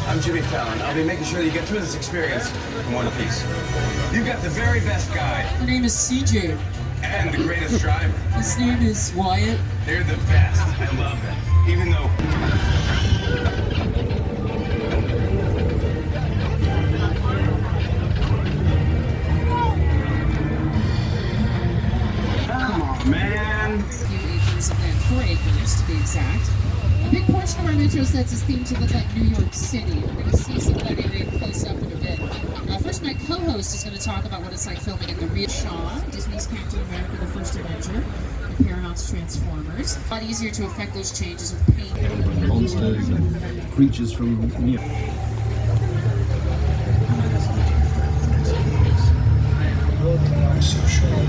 I'm Jimmy Fallon. I'll be making sure that you get through this experience in one piece. You've got the very best guide. My name is CJ. And the greatest driver. His name is Wyatt. They're the best. I love them. Even though... Come on, man. A few acres of land, 4 acres to be exact. A big portion of our Metro sets is themed to look like New York City. We're going to see some of that area close up in a bit. First, my co-host is going to talk about what it's like filming in the real Shaw, Disney's Captain America, the First Avenger, and Paramount's Transformers. A lot easier to affect those changes with paint. Monsters and creatures from near. So sure.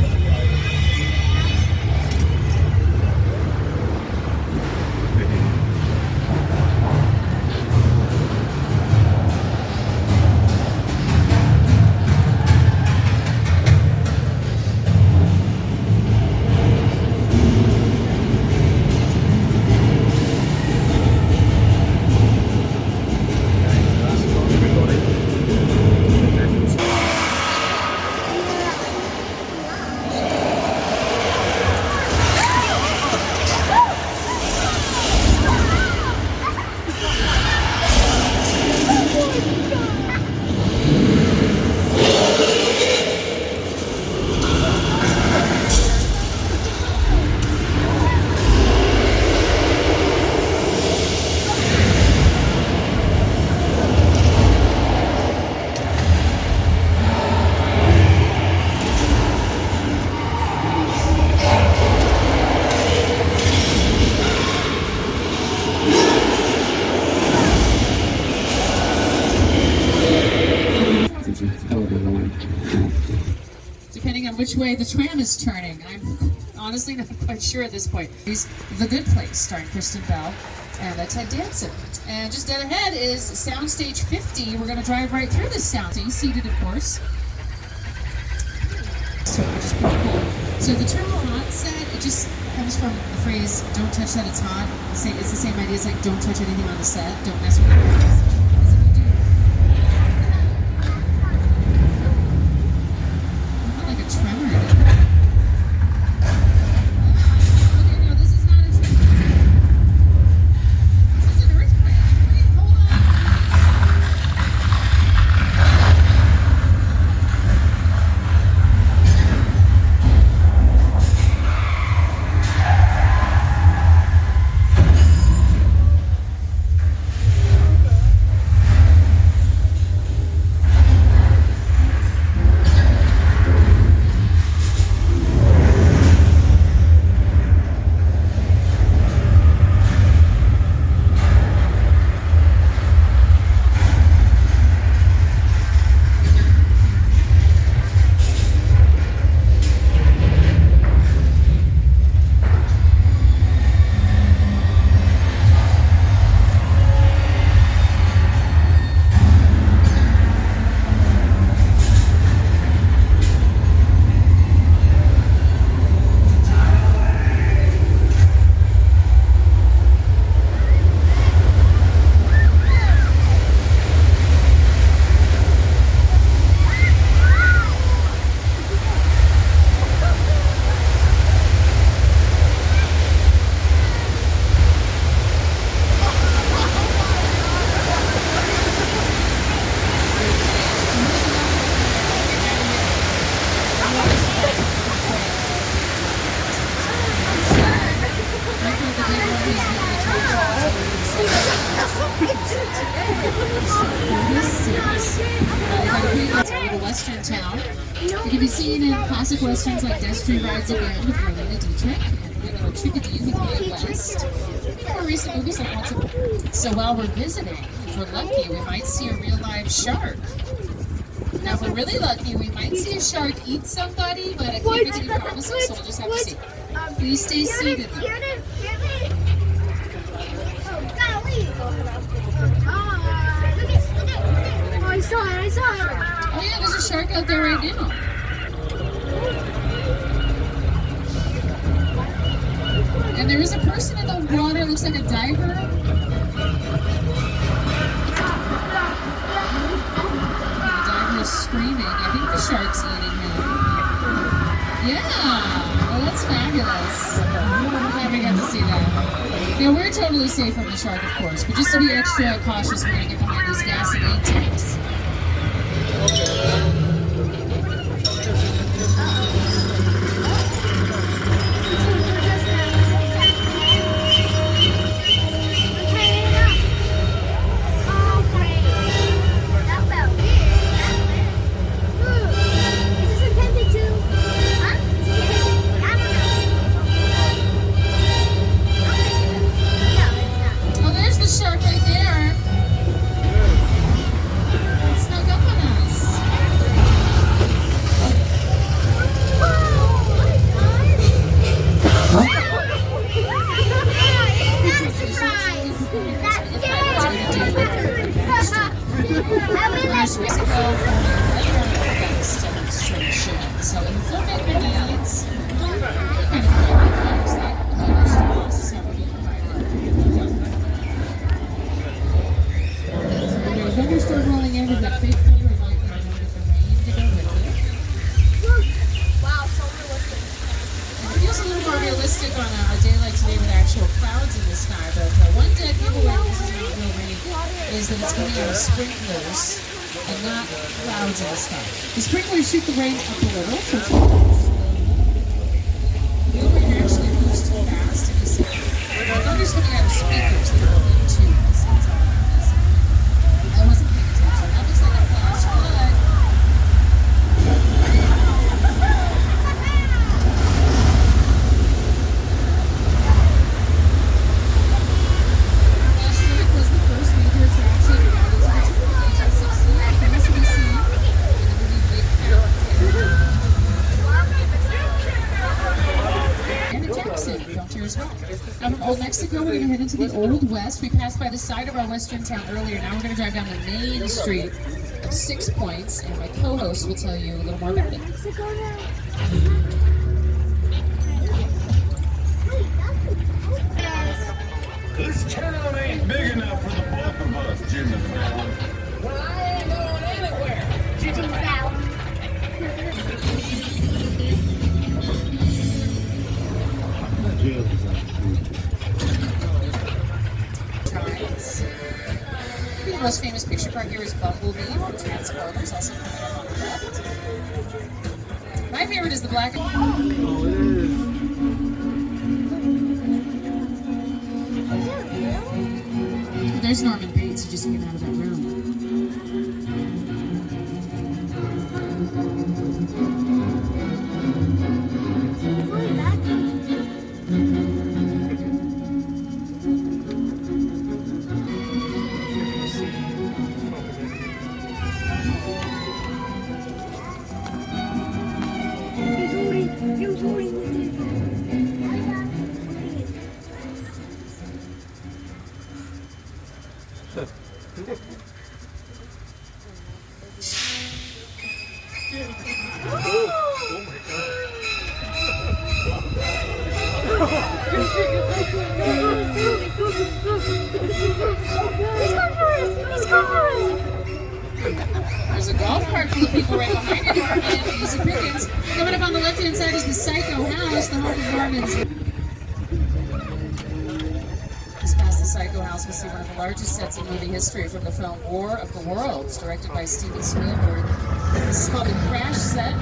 Depending on which way the tram is turning. I'm honestly not quite sure at this point. He's The Good Place, starring Kristen Bell and Ted Danson. And just dead ahead is Soundstage 50. We're going to drive right through this soundstage, seated, of course. So, which is pretty cool. So the term hot set, it just comes from the phrase, don't touch that, it's hot. It's the same idea as like, don't touch anything on the set, don't mess with it. Western town. It can be seen in classic westerns like Death Street Rides Again with Marlena Dietrich and Chickadee with Mae West. More recent movies like Once Upon. So while we're visiting, if we're lucky, we might see a real live shark. Now, if we're really lucky, we might see a shark eat somebody, but I can't make any promises, so we'll just have to see. Please stay seated. I saw it. Oh yeah, there's a shark out there right now. And there is a person in the water, looks like a diver. Yeah, we're totally safe from the shark, of course, but just to be extra cautious, we're gonna get behind these gasoline tanks. Oh, there's the shark right there. It snuck up on us. There's Mexico for the weather effects demonstration. So in filmmaker needs, kind of effects that the stars have been provided. The thunderstorm rolling in with that fake thunder and lightning, and with the rain to go with it. Wow, so realistic. It feels a little more realistic on a day like today with actual clouds in the sky, but one dead giveaway, this is not real rain, is that it's coming out of sprinklers and not clouds in the sky. The sprinklers shoot the rain up a little, so it's the rain actually moves too fast, and you see the thunder's coming out of speakers that are in too. I wasn't paying attention. That looks like a flash flood. Last year it was the first major attraction added to the tour in 1868. It can also be seen in the movie Big Fat Janet Jackson filmed here as well. Now from Old Mexico, we're going to head into the Old West. We passed by the side of our western town earlier. Now we're going to drive down the main street of 6 Points, and my co-host will tell you a little more about it. This town ain't big enough for the both of us, Jimmy Fallon. Well, I ain't going anywhere. Jimmy Fallon. Times. Maybe the most famous picture part here is Bumblebee from Transformers, also coming up on the left. My favorite is the black and there's Norman Bates. He just came out of that room. He was holding with it. There's a golf cart full of people right behind it, Norman and Easy Pickens. Coming up on the left-hand side is the Psycho House, the home of Norman's. Just past the Psycho House, we see one of the largest sets in movie history from the film War of the Worlds, directed by Steven Spielberg. This is called the Crash Set.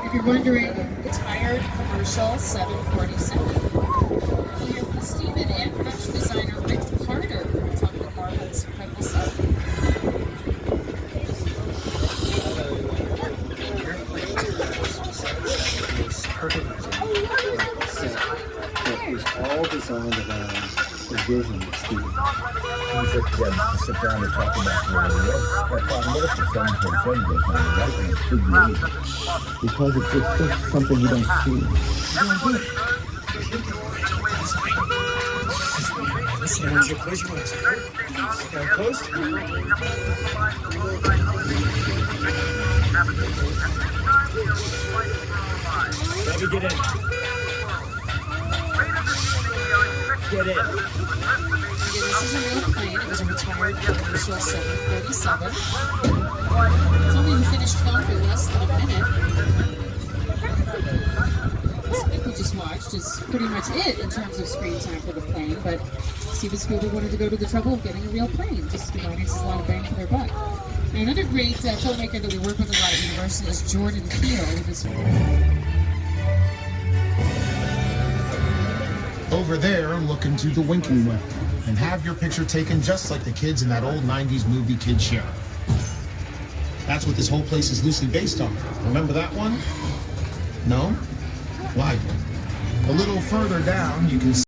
If you're wondering, retired commercial 747. We'll hear from Steven and production designer Rick Carter talking about Marvel's incredible set. It was all designed around the vision of Steven. We sit together to sit down and talk about what if the 747 goes on the right and it's big news? Because it's just something you don't see. Listen, where's your place? Got close? Let me get in. Get in. This is a real plane. It was a retired commercial 747. It's only the finished film for less than a minute. It's a big we just watched is pretty much it in terms of screen time for the plane, but Steven Spielberg wanted to go to the trouble of getting a real plane, just to minus a lot of bang for their buck. Now, another great filmmaker that we work with a lot at Universal is Jordan Peele with this Over there, look into the winking well and have your picture taken just like the kids in that old 90s movie Kid Show. That's what this whole place is loosely based on. Remember that one? No? Why? A little further down, you can see